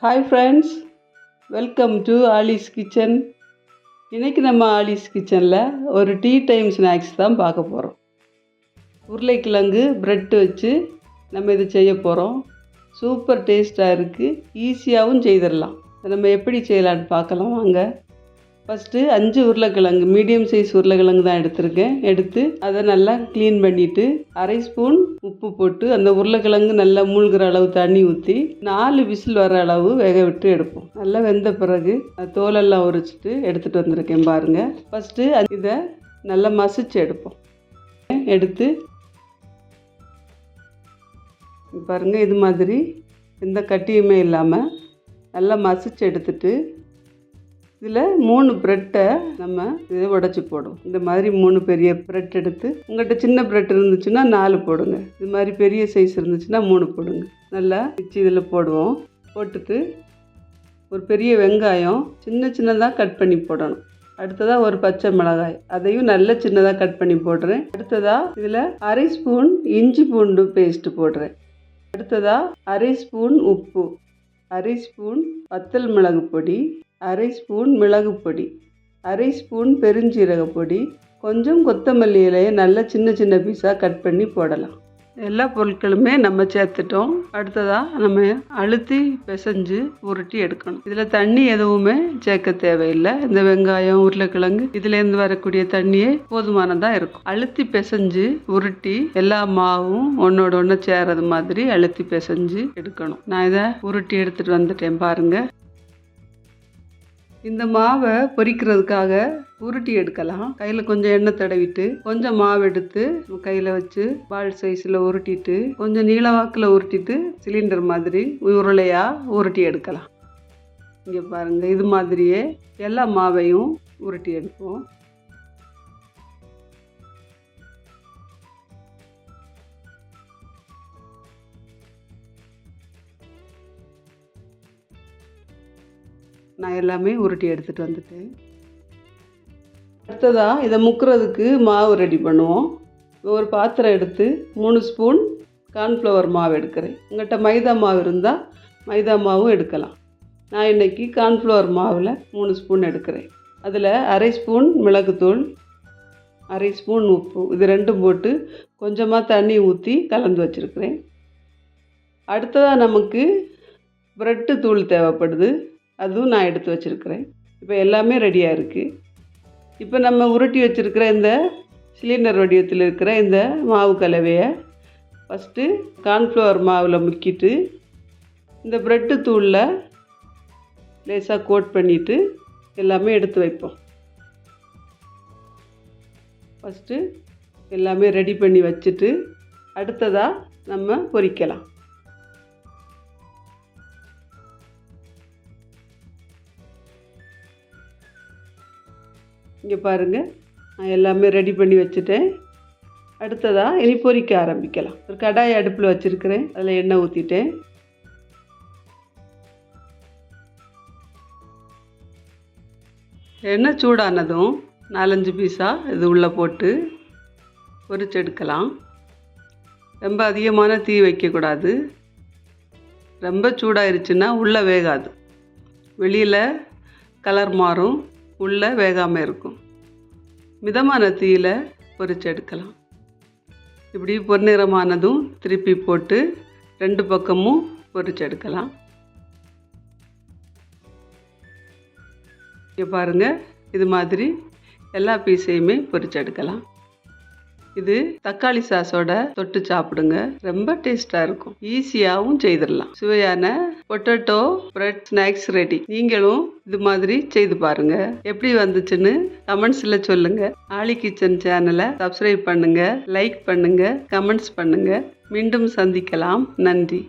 Hi friends, welcome to Alice kitchen. இன்றைக்கி நம்ம Alice கிச்சனில் ஒரு டீ டைம் ஸ்நாக்ஸ் தான் பார்க்க போகிறோம். உருளைக்கிழங்கு ப்ரெட் வச்சு நம்ம இது செய்ய போகிறோம். சூப்பர் டேஸ்ட்டாக இருக்குது, ஈஸியாகவும் செய்திடலாம். நம்ம எப்படி செய்யலான்னு பார்க்கலாம் வாங்க. ஃபஸ்ட்டு 5 உருளைக்கிழங்கு, மீடியம் சைஸ் உருளைக்கிழங்கு தான் எடுத்திருக்கேன். எடுத்து அதை நல்லா க்ளீன் பண்ணிவிட்டு 1/2 ஸ்பூன் உப்பு போட்டு அந்த உருளைக்கிழங்கு நல்லா மூழ்கிற அளவு தண்ணி ஊற்றி 4 விசில் வர அளவு வேக விட்டு எடுப்போம். நல்லா வெந்த பிறகு தோலெல்லாம் உரிச்சிட்டு எடுத்துகிட்டு வந்திருக்கேன் பாருங்கள். ஃபஸ்ட்டு இதை நல்லா மசிச்சு எடுப்போம். எடுத்து பாருங்கள், இது மாதிரி எந்த கட்டியுமே இல்லாமல் நல்லா மசிச்சு எடுத்துட்டு இதில் 3 ப்ரெட்டை நம்ம இதை உடச்சி போடும். இந்த மாதிரி 3 பெரிய ப்ரெட் எடுத்து, உங்கள்கிட்ட சின்ன ப்ரெட் இருந்துச்சுன்னா 4 போடுங்க. இது மாதிரி பெரிய சைஸ் இருந்துச்சுன்னா 3 போடுங்க. நல்லா வச்சு இதில் போடுவோம். போட்டுட்டு ஒரு பெரிய வெங்காயம் சின்னதாக கட் பண்ணி போடணும். அடுத்ததாக ஒரு பச்சை மிளகாய், அதையும் நல்ல சின்னதாக கட் பண்ணி போடுறேன். அடுத்ததாக இதில் 1/2 ஸ்பூன் இஞ்சி பூண்டு பேஸ்ட்டு போடுறேன். அடுத்ததாக 1/2 ஸ்பூன் உப்பு, 1/2 ஸ்பூன் வத்தல் மிளகு பொடி, 1/2 ஸ்பூன் மிளகு பொடி, 1/2 ஸ்பூன் பெருஞ்சீரக பொடி, கொஞ்சம் கொத்தமல்லி இலையை நல்லா சின்ன பீஸாக கட் பண்ணி போடலாம். எல்லா பொருட்களுமே நம்ம சேர்த்துட்டோம். அடுத்ததாக நம்ம அழுத்தி பிசைஞ்சு உருட்டி எடுக்கணும். இதில் தண்ணி எதுவுமே சேர்க்க தேவையில்லை. இந்த வெங்காயம், உருளைக்கிழங்கு இதுலேருந்து வரக்கூடிய தண்ணியே போதுமானதாக இருக்கும். அழுத்தி பிசைஞ்சு உருட்டி எல்லா மாவும் ஒன்றோட ஒன்று சேரது மாதிரி அழுத்தி பிசைஞ்சு எடுக்கணும். நான் இதை உருட்டி எடுத்துகிட்டு வந்துட்டேன் பாருங்கள். இந்த மாவை பொரிக்கிறதுக்காக உருட்டி எடுக்கலாம். கையில் கொஞ்சம் எண்ணெய் தடவிட்டு கொஞ்சம் மாவு எடுத்து கையில் வச்சு பால் சைஸில் உருட்டிட்டு கொஞ்சம் நீளவாக்கில் உருட்டிட்டு சிலிண்டர் மாதிரி உருளையாக உருட்டி எடுக்கலாம். இங்கே பாருங்கள், இது மாதிரியே எல்லா மாவையும் உருட்டி எடுப்போம். நான் எல்லாமே உருட்டி எடுத்துகிட்டு வந்துட்டேன். அடுத்ததாக இதை முக்கிறதுக்கு மாவு ரெடி பண்ணுவோம். ஒரு பாத்திரம் எடுத்து 3 ஸ்பூன் கார்ன்ஃப்ளவர் மாவு எடுக்கிறேன். உங்கள்கிட்ட மைதா மாவு இருந்தால் மைதா மாவும் எடுக்கலாம். நான் இன்றைக்கி கார்ன்ஃப்ளவர் மாவில் 3 ஸ்பூன் எடுக்கிறேன். அதில் 1/2 ஸ்பூன் மிளகுத்தூள், 1/2 ஸ்பூன் உப்பு, இது ரெண்டும் போட்டு கொஞ்சமாக தண்ணி ஊற்றி கலந்து வச்சுருக்கிறேன். அடுத்ததாக நமக்கு ப்ரெட்டு தூள் தேவைப்படுது, அதுவும் நான் எடுத்து வச்சுருக்கிறேன். இப்போ எல்லாமே ரெடியாக இருக்குது. இப்போ நம்ம உருட்டி வச்சுருக்கிற இந்த சிலிண்டர் வடிவத்தில் இருக்கிற இந்த மாவு கலவையை ஃபஸ்ட்டு கார்ன்ஃப்ளவர் மாவில் முக்கிட்டு இந்த ப்ரெட்டு தூளில் லேசாக கோட் பண்ணிவிட்டு எல்லாமே எடுத்து வைப்போம். ஃபஸ்ட்டு எல்லாமே ரெடி பண்ணி வச்சுட்டு அடுத்ததாக நம்ம பொரிக்கலாம். இங்கே பாருங்கள், நான் எல்லாமே ரெடி பண்ணி வச்சுட்டேன். அடுத்ததாக இனி பொரிக்க ஆரம்பிக்கலாம். ஒரு கடாய் அடுப்பில் வச்சுருக்கிறேன். அதில் எண்ணெய் ஊற்றிட்டேன். எண்ணெய் சூடானதும் 4-5 பீஸாக இது உள்ளே போட்டு பொரிச்சு எடுக்கலாம். ரொம்ப அதிகமான தீ வைக்கக்கூடாது. ரொம்ப சூடாயிருச்சுன்னா உள்ளே வேகாது. வெளியில் கலர் மாறும், உள்ளே வேகாமல் இருக்கும். மிதமான தீயில் பொரிச்சு எடுக்கலாம். இப்படி பொன்னிறமானதும் திருப்பி போட்டு 2 பக்கமும் பொரிச்சு எடுக்கலாம். இங்கே பாருங்கள், இது மாதிரி எல்லா பீஸையுமே பொரிச்சு எடுக்கலாம். இது தக்காளி சாஸோட தொட்டு சாப்பிடுங்க, ரொம்ப டேஸ்ட்டாக இருக்கும். ஈஸியாகவும் செய்திடலாம். சுவையான பொட்டேட்டோ பிரெட் ஸ்நாக்ஸ் ரெடி. நீங்களும் இது மாதிரி செய்து பாருங்க. எப்படி வந்துச்சுன்னு கமெண்ட்ஸில் சொல்லுங்க. ஆலி கிச்சன் சேனலை சப்ஸ்கிரைப் பண்ணுங்க, லைக் பண்ணுங்க, கமெண்ட்ஸ் பண்ணுங்க. மீண்டும் சந்திக்கலாம். நன்றி.